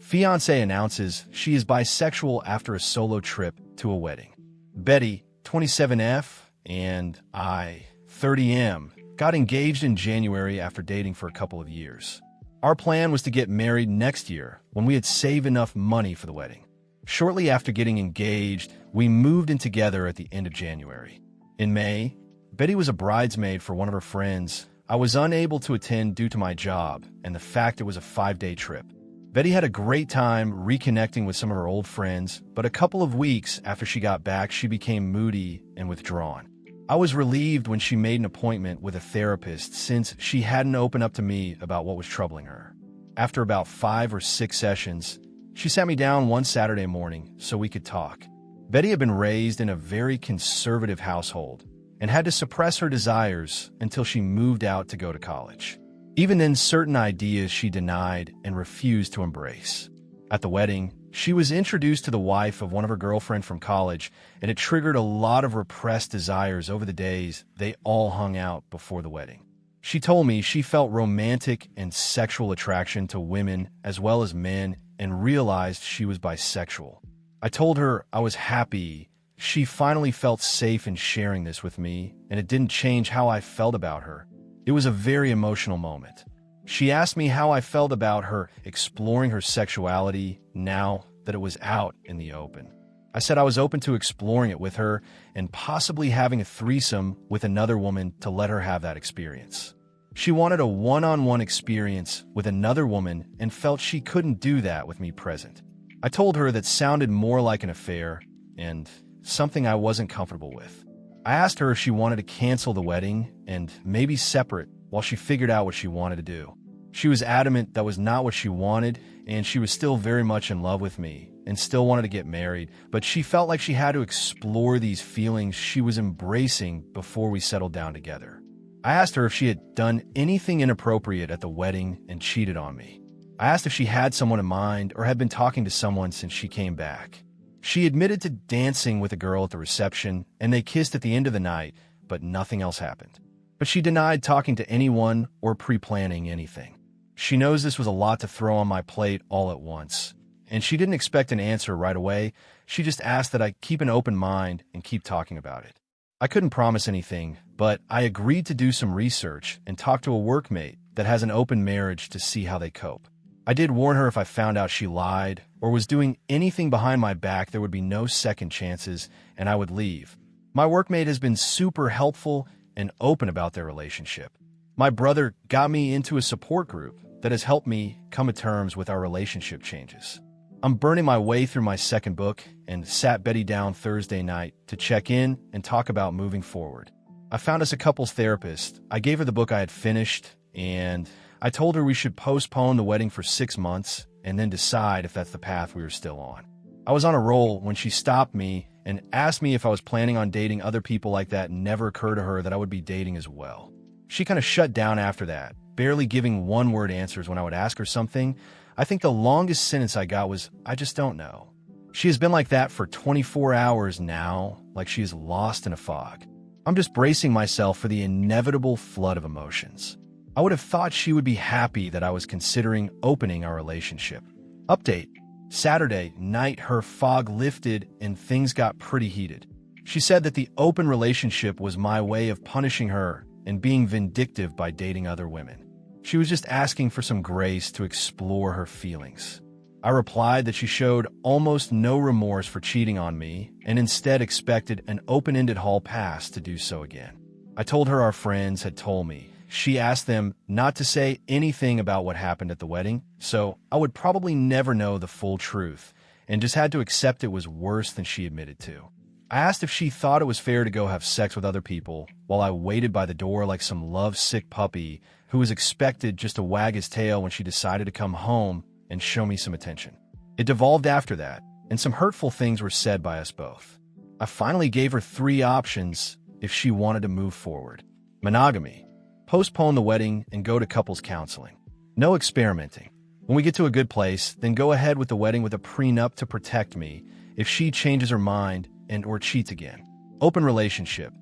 Fiancée announces she is bisexual after a solo trip to a wedding. Betty, 27F, and I, 30M, got engaged in January after dating for a couple of years. Our plan was to get married next year when we had saved enough money for the wedding. Shortly after getting engaged, we moved in together at the end of January. In May, Betty was a bridesmaid for one of her friends. I was unable to attend due to my job and the fact it was a 5-day trip. Betty had a great time reconnecting with some of her old friends, but a couple of weeks after she got back, she became moody and withdrawn. I was relieved when she made an appointment with a therapist since she hadn't opened up to me about what was troubling her. After about 5 or 6 sessions, she sat me down one Saturday morning so we could talk. Betty had been raised in a very conservative household and had to suppress her desires until she moved out to go to college. Even then, certain ideas she denied and refused to embrace. At the wedding, she was introduced to the wife of one of her girlfriends from college, and it triggered a lot of repressed desires over the days they all hung out before the wedding. She told me she felt romantic and sexual attraction to women as well as men and realized she was bisexual. I told her I was happy she finally felt safe in sharing this with me, and it didn't change how I felt about her. It was a very emotional moment. She asked me how I felt about her exploring her sexuality now that it was out in the open. I said I was open to exploring it with her and possibly having a threesome with another woman to let her have that experience. She wanted a one-on-one experience with another woman and felt she couldn't do that with me present. I told her that sounded more like an affair and something I wasn't comfortable with. I asked her if she wanted to cancel the wedding and maybe separate while she figured out what she wanted to do. She was adamant that was not what she wanted, and she was still very much in love with me and still wanted to get married, but she felt like she had to explore these feelings she was embracing before we settled down together. I asked her if she had done anything inappropriate at the wedding and cheated on me. I asked if she had someone in mind or had been talking to someone since she came back. She admitted to dancing with a girl at the reception, and they kissed at the end of the night, but nothing else happened. But she denied talking to anyone or pre-planning anything. She knows this was a lot to throw on my plate all at once, and she didn't expect an answer right away. She just asked that I keep an open mind and keep talking about it. I couldn't promise anything, but I agreed to do some research and talk to a workmate that has an open marriage to see how they cope. I did warn her if I found out she lied or was doing anything behind my back, there would be no second chances and I would leave. My workmate has been super helpful and open about their relationship. My brother got me into a support group that has helped me come to terms with our relationship changes. I'm burning my way through my second book and sat Betty down Thursday night to check in and talk about moving forward. I found us a couples therapist. I gave her the book I had finished, and I told her we should postpone the wedding for 6 months and then decide if that's the path we were still on. I was on a roll when she stopped me and asked me if I was planning on dating other people like that. Never occurred to her that I would be dating as well. She kind of shut down after that, barely giving one-word answers when I would ask her something. I think the longest sentence I got was, "I just don't know." She has been like that for 24 hours now, like she is lost in a fog. I'm just bracing myself for the inevitable flood of emotions. I would have thought she would be happy that I was considering opening our relationship. Update: Saturday night, her fog lifted and things got pretty heated. She said that the open relationship was my way of punishing her and being vindictive by dating other women. She was just asking for some grace to explore her feelings. I replied that she showed almost no remorse for cheating on me and instead expected an open-ended hall pass to do so again. I told her our friends had told me. She asked them not to say anything about what happened at the wedding, so I would probably never know the full truth and just had to accept it was worse than she admitted to. I asked if she thought it was fair to go have sex with other people while I waited by the door like some lovesick puppy who was expected just to wag his tail when she decided to come home and show me some attention. It devolved after that, and some hurtful things were said by us both. I finally gave her 3 options if she wanted to move forward. Monogamy, postpone the wedding and go to couples counseling. No experimenting. When we get to a good place, then go ahead with the wedding with a prenup to protect me if she changes her mind and or cheats again. Open relationship.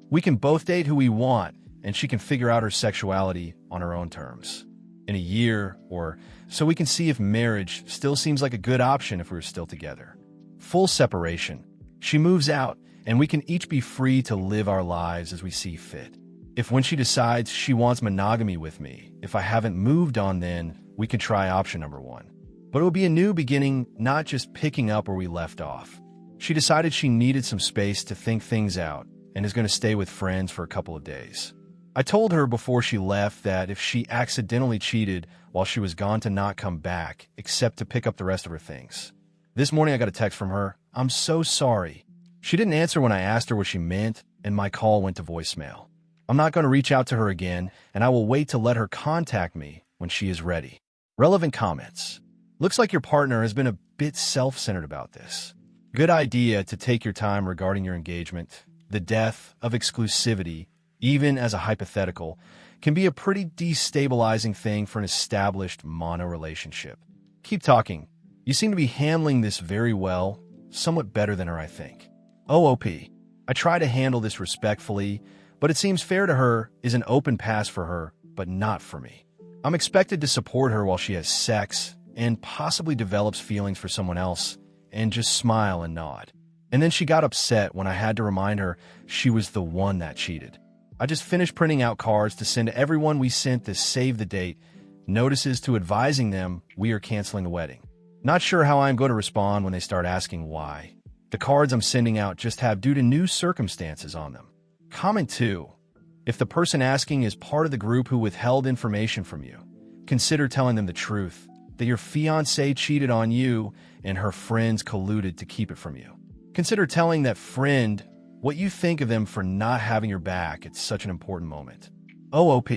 We can both date who we want, and she can figure out her sexuality on her own terms. in a year or so we can see if marriage still seems like a good option if we're still together. Full separation. She moves out, and we can each be free to live our lives as we see fit. If when she decides she wants monogamy with me, if I haven't moved on, then we could try option number 1. But it will be a new beginning, not just picking up where we left off. She decided she needed some space to think things out and is going to stay with friends for a couple of days. I told her before she left that if she accidentally cheated while she was gone to not come back, except to pick up the rest of her things. This morning I got a text from her. "I'm so sorry." She didn't answer when I asked her what she meant, and my call went to voicemail. I'm not going to reach out to her again, and I will wait to let her contact me when she is ready. Relevant comments. Looks like your partner has been a bit self-centered about this. Good idea to take your time regarding your engagement. The death of exclusivity, even as a hypothetical, can be a pretty destabilizing thing for an established mono relationship. Keep talking. You seem to be handling this very well, somewhat better than her, I think. OOP. I try to handle this respectfully, but it seems fair to her is an open pass for her, but not for me. I'm expected to support her while she has sex and possibly develops feelings for someone else, and just smile and nod. And then she got upset when I had to remind her she was the one that cheated. I just finished printing out cards to send to everyone we sent this save the date, notices to advising them we are canceling the wedding. Not sure how I'm going to respond when they start asking why. The cards I'm sending out just have due to new circumstances on them. Comment 2. If the person asking is part of the group who withheld information from you, consider telling them the truth, that your fiancé cheated on you and her friends colluded to keep it from you. Consider telling that friend what you think of them for not having your back at such an important moment. OOP.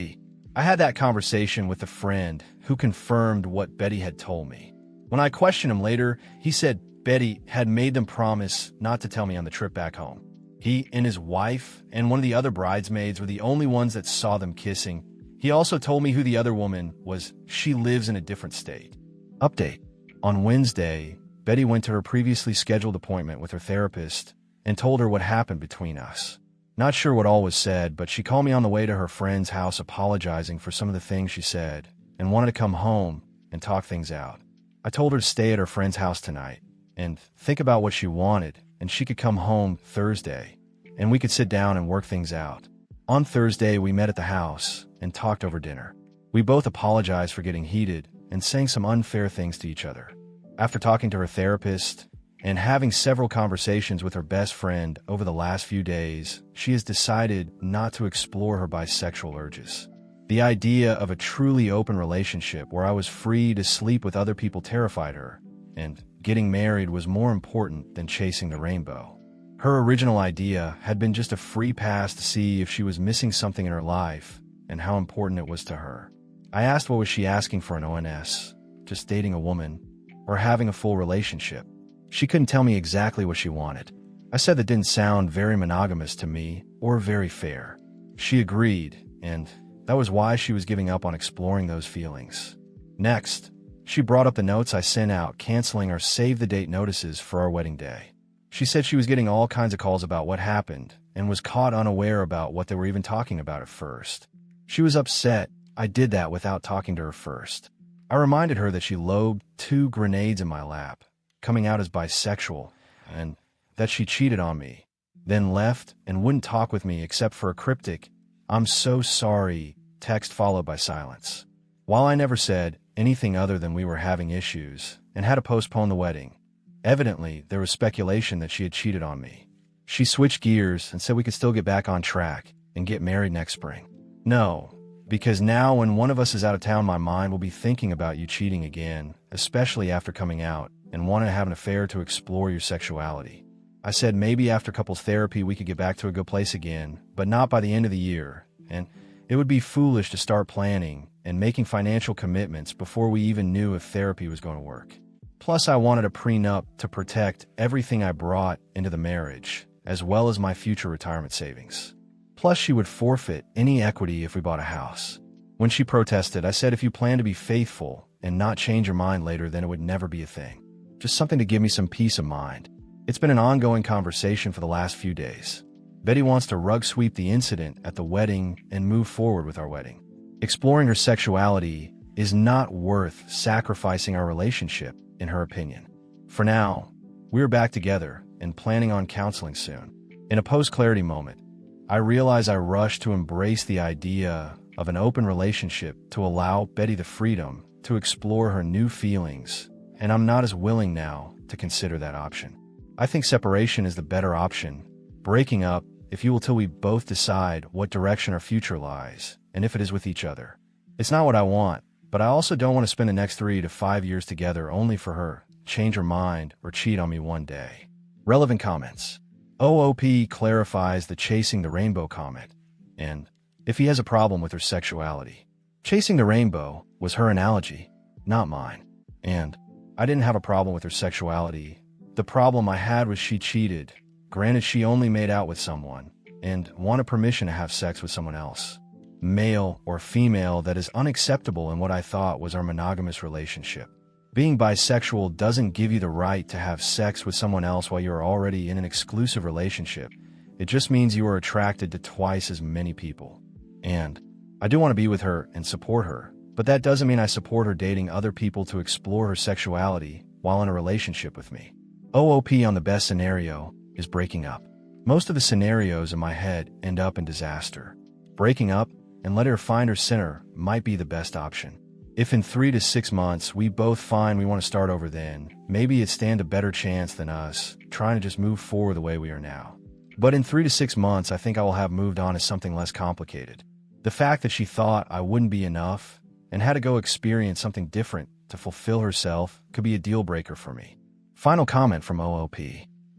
I had that conversation with a friend who confirmed what Betty had told me. When I questioned him later, he said Betty had made them promise not to tell me on the trip back home. He and his wife and one of the other bridesmaids were the only ones that saw them kissing. He also told me who the other woman was. She lives in a different state. Update. On Wednesday, Betty went to her previously scheduled appointment with her therapist and told her what happened between us. Not sure what all was said, but she called me on the way to her friend's house apologizing for some of the things she said and wanted to come home and talk things out. I told her to stay at her friend's house tonight and think about what she wanted, and she could come home Thursday, and we could sit down and work things out. On Thursday, we met at the house and talked over dinner. We both apologized for getting heated and saying some unfair things to each other. After talking to her therapist and having several conversations with her best friend over the last few days, she has decided not to explore her bisexual urges. The idea of a truly open relationship where I was free to sleep with other people terrified her, and getting married was more important than chasing the rainbow. Her original idea had been just a free pass to see if she was missing something in her life and how important it was to her. I asked what was she asking for an ONS, just dating a woman, or having a full relationship. She couldn't tell me exactly what she wanted. I said that didn't sound very monogamous to me or very fair. She agreed, and that was why she was giving up on exploring those feelings. Next, she brought up the notes I sent out canceling our save-the-date notices for our wedding day. She said she was getting all kinds of calls about what happened and was caught unaware about what they were even talking about at first. She was upset I did that without talking to her first. I reminded her that she lobbed 2 grenades in my lap, coming out as bisexual, and that she cheated on me, then left and wouldn't talk with me except for a cryptic, "I'm so sorry," text followed by silence. While I never said anything other than we were having issues and had to postpone the wedding, evidently there was speculation that she had cheated on me. She switched gears and said we could still get back on track and get married next spring. No, because now when one of us is out of town, my mind will be thinking about you cheating again, especially after coming out and wanting to have an affair to explore your sexuality. I said maybe after couples therapy we could get back to a good place again, but not by the end of the year, and it would be foolish to start planning and making financial commitments before we even knew if therapy was going to work. Plus, I wanted a prenup to protect everything I brought into the marriage, as well as my future retirement savings. Plus, she would forfeit any equity if we bought a house. When she protested, I said if you plan to be faithful and not change your mind later, then it would never be a thing. Just something to give me some peace of mind. It's been an ongoing conversation for the last few days. Betty wants to rug sweep the incident at the wedding and move forward with our wedding. Exploring her sexuality is not worth sacrificing our relationship, in her opinion. For now, we're back together and planning on counseling soon. In a post-clarity moment, I realize I rushed to embrace the idea of an open relationship to allow Betty the freedom to explore her new feelings, and I'm not as willing now to consider that option. I think separation is the better option, breaking up, if you will, till we both decide what direction our future lies, and if it is with each other. It's not what I want, but I also don't want to spend the next 3 to 5 years together only for her to change her mind or cheat on me one day. Relevant comments. OOP clarifies the chasing the rainbow comment, and if he has a problem with her sexuality. Chasing the rainbow was her analogy, not mine. And I didn't have a problem with her sexuality. The problem I had was she cheated. Granted, she only made out with someone and wanted permission to have sex with someone else, male or female. That is unacceptable in what I thought was our monogamous relationship. Being bisexual doesn't give you the right to have sex with someone else while you're already in an exclusive relationship. It just means you are attracted to twice as many people. And I do want to be with her and support her, but that doesn't mean I support her dating other people to explore her sexuality while in a relationship with me. OOP on the best scenario is breaking up. Most of the scenarios in my head end up in disaster. Breaking up and let her find her center might be the best option. If in 3 to 6 months we both find we want to start over, then maybe it stand a better chance than us trying to just move forward the way we are now. But in 3 to 6 months, I think I will have moved on to something less complicated. The fact that she thought I wouldn't be enough and had to go experience something different to fulfill herself could be a deal breaker for me. Final comment from OOP.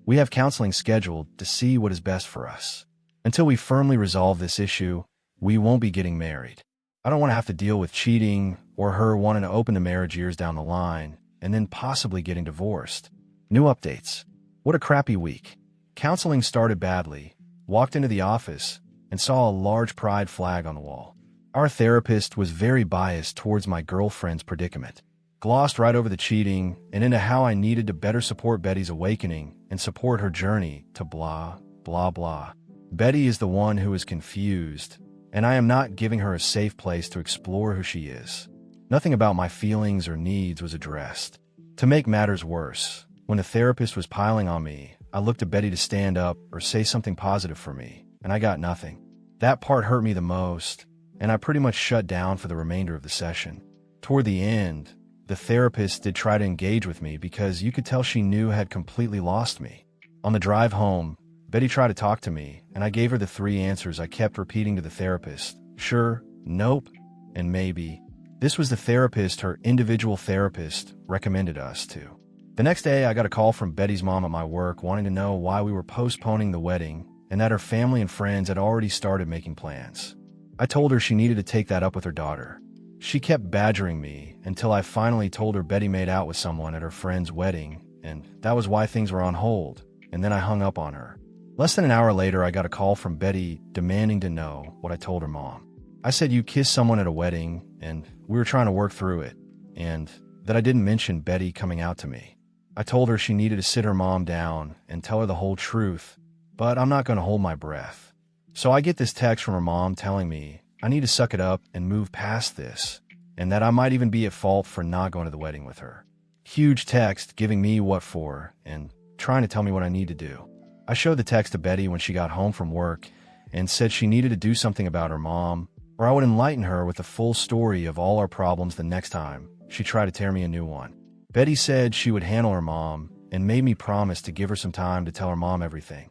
We have counseling scheduled to see what is best for us. Until we firmly resolve this issue, we won't be getting married. I don't want to have to deal with cheating or her wanting to open the marriage years down the line and then possibly getting divorced. New updates. What a crappy week. Counseling started badly, walked into the office, and saw a large pride flag on the wall. Our therapist was very biased towards my girlfriend's predicament, glossed right over the cheating and into how I needed to better support Betty's awakening and support her journey to blah, blah, blah. Betty is the one who is confused, and I am not giving her a safe place to explore who she is. Nothing about my feelings or needs was addressed. To make matters worse, when the therapist was piling on me, I looked to Betty to stand up or say something positive for me, and I got nothing. That part hurt me the most, and I pretty much shut down for the remainder of the session. Toward the end, the therapist did try to engage with me because you could tell she knew I had completely lost me. On the drive home, Betty tried to talk to me, and I gave her the 3 answers I kept repeating to the therapist: sure, nope, and maybe. This was the therapist her individual therapist recommended us to. The next day, I got a call from Betty's mom at my work wanting to know why we were postponing the wedding and that her family and friends had already started making plans. I told her she needed to take that up with her daughter. She kept badgering me until I finally told her Betty made out with someone at her friend's wedding, and that was why things were on hold, and then I hung up on her. Less than an hour later, I got a call from Betty demanding to know what I told her mom. I said you kissed someone at a wedding, and we were trying to work through it, and that I didn't mention Betty coming out to me. I told her she needed to sit her mom down and tell her the whole truth, but I'm not going to hold my breath. So I get this text from her mom telling me I need to suck it up and move past this, and that I might even be at fault for not going to the wedding with her. Huge text giving me what for and trying to tell me what I need to do. I showed the text to Betty when she got home from work and said she needed to do something about her mom, or I would enlighten her with the full story of all our problems the next time she tried to tear me a new one. Betty said she would handle her mom and made me promise to give her some time to tell her mom everything.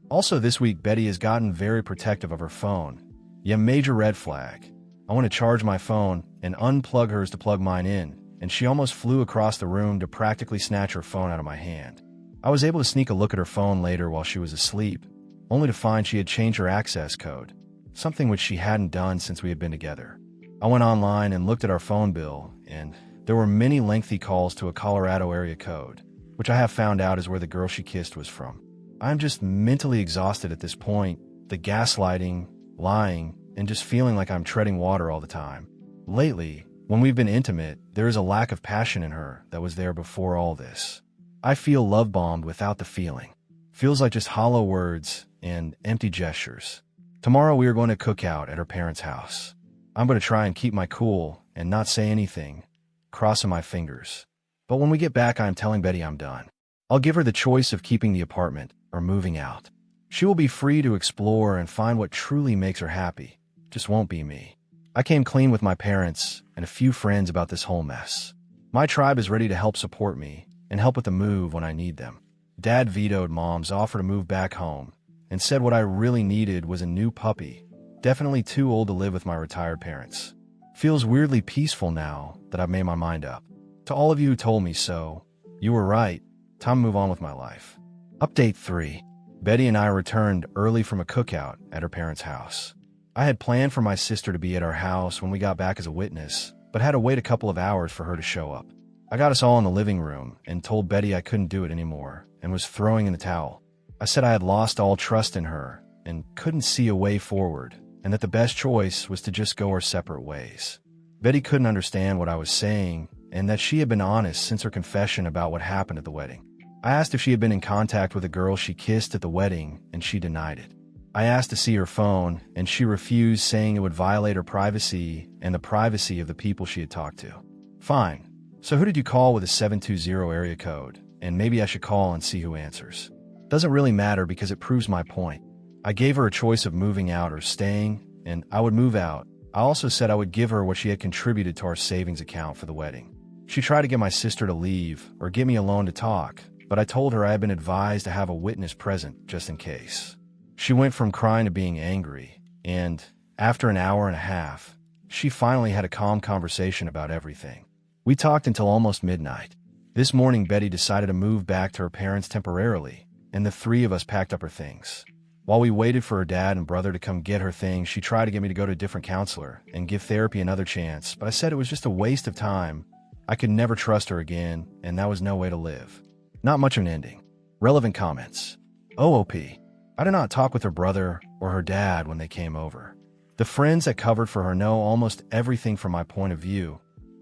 Also this week, Betty has gotten very protective of her phone. Yeah, major red flag. I want to charge my phone and unplug hers to plug mine in, and she almost flew across the room to practically snatch her phone out of my hand. I was able to sneak a look at her phone later while she was asleep, only to find she had changed her access code, something which she hadn't done since we had been together. I went online and looked at our phone bill, and there were many lengthy calls to a Colorado area code, which I have found out is where the girl she kissed was from. I'm just mentally exhausted at this point, the gaslighting, lying, and just feeling like I'm treading water all the time. Lately, when we've been intimate, there is a lack of passion in her that was there before all this. I feel love-bombed without the feeling. Feels like just hollow words and empty gestures. Tomorrow we are going to cook out at her parents' house. I'm going to try and keep my cool and not say anything, crossing my fingers. But when we get back, I'm telling Betty I'm done. I'll give her the choice of keeping the apartment or moving out. She will be free to explore and find what truly makes her happy. Just won't be me. I came clean with my parents and a few friends about this whole mess. My tribe is ready to help support me and help with the move when I need them. Dad vetoed Mom's offer to move back home and said what I really needed was a new puppy, definitely too old to live with my retired parents. Feels weirdly peaceful now that I've made my mind up. To all of you who told me so, you were right. Time to move on with my life. Update 3. Betty and I returned early from a cookout at her parents' house. I had planned for my sister to be at our house when we got back as a witness, but had to wait a couple of hours for her to show up. I got us all in the living room and told Betty I couldn't do it anymore and was throwing in the towel. I said I had lost all trust in her and couldn't see a way forward, and that the best choice was to just go our separate ways. Betty couldn't understand what I was saying, and that she had been honest since her confession about what happened at the wedding. I asked if she had been in contact with a girl she kissed at the wedding, and she denied it. I asked to see her phone, and she refused, saying it would violate her privacy and the privacy of the people she had talked to. Fine. So who did you call with a 720 area code? And maybe I should call and see who answers. Doesn't really matter because it proves my point. I gave her a choice of moving out or staying, and I would move out. I also said I would give her what she had contributed to our savings account for the wedding. She tried to get my sister to leave or get me alone to talk, but I told her I had been advised to have a witness present just in case. She went from crying to being angry, and after an hour and a half, she finally had a calm conversation about everything. We talked until almost midnight. This morning, Betty decided to move back to her parents temporarily, and the three of us packed up her things. While we waited for her dad and brother to come get her things, she tried to get me to go to a different counselor and give therapy another chance, but I said it was just a waste of time. I could never trust her again, and that was no way to live. Not much of an ending. Relevant comments. OOP. I did not talk with her brother or her dad when they came over. The friends that covered for her know almost everything from my point of view.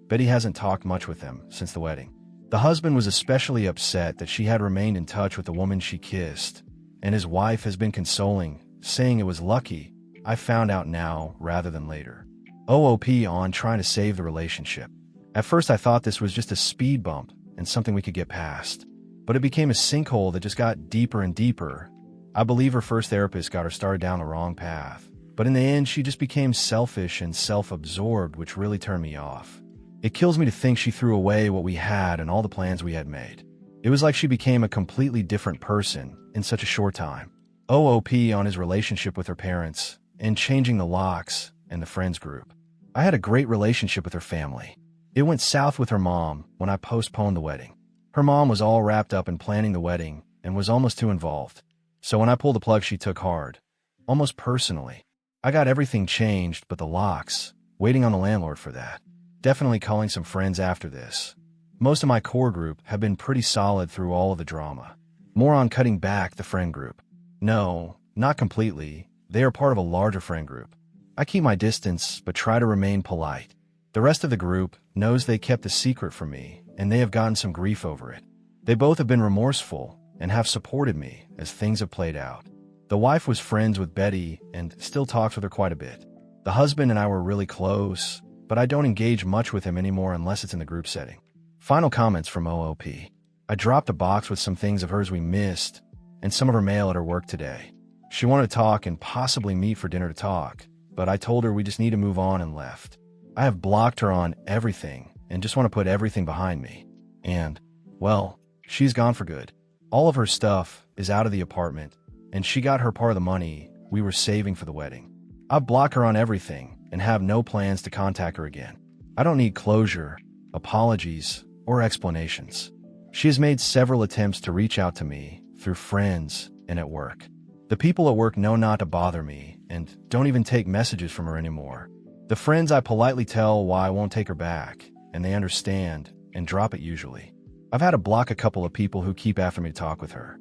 Betty hasn't talked much with them since the wedding. The husband was especially upset that she had remained in touch with the woman she kissed, and his wife has been consoling, saying it was lucky I found out now rather than later. OOP on trying to save the relationship. At first I thought this was just a speed bump and something we could get past, but it became a sinkhole that just got deeper and deeper. I believe her first therapist got her started down the wrong path, but in the end she just became selfish and self-absorbed, which really turned me off. It kills me to think she threw away what we had and all the plans we had made. It was like she became a completely different person in such a short time. OOP on his relationship with her parents and changing the locks and the friends group. I had a great relationship with her family. It went south with her mom when I postponed the wedding. Her mom was all wrapped up in planning the wedding and was almost too involved. So when I pulled the plug, she took hard, almost personally. I got everything changed but the locks, waiting on the landlord for that. Definitely calling some friends after this. Most of my core group have been pretty solid through all of the drama. More on cutting back the friend group. No, not completely. They are part of a larger friend group. I keep my distance but try to remain polite. The rest of the group knows they kept a secret from me, and they have gotten some grief over it. They both have been remorseful and have supported me as things have played out. The wife was friends with Betty and still talks with her quite a bit. The husband and I were really close, but I don't engage much with him anymore unless it's in the group setting. Final comments from OOP. I dropped a box with some things of hers we missed and some of her mail at her work today. She wanted to talk and possibly meet for dinner to talk, but I told her we just need to move on and left. I have blocked her on everything and just want to put everything behind me. And, well, she's gone for good. All of her stuff is out of the apartment, and she got her part of the money we were saving for the wedding. I've blocked her on everything and have no plans to contact her again. I don't need closure, apologies, or explanations. She has made several attempts to reach out to me through friends and at work. The people at work know not to bother me and don't even take messages from her anymore. The friends I politely tell why I won't take her back, and they understand and drop it usually. I've had to block a couple of people who keep after me to talk with her.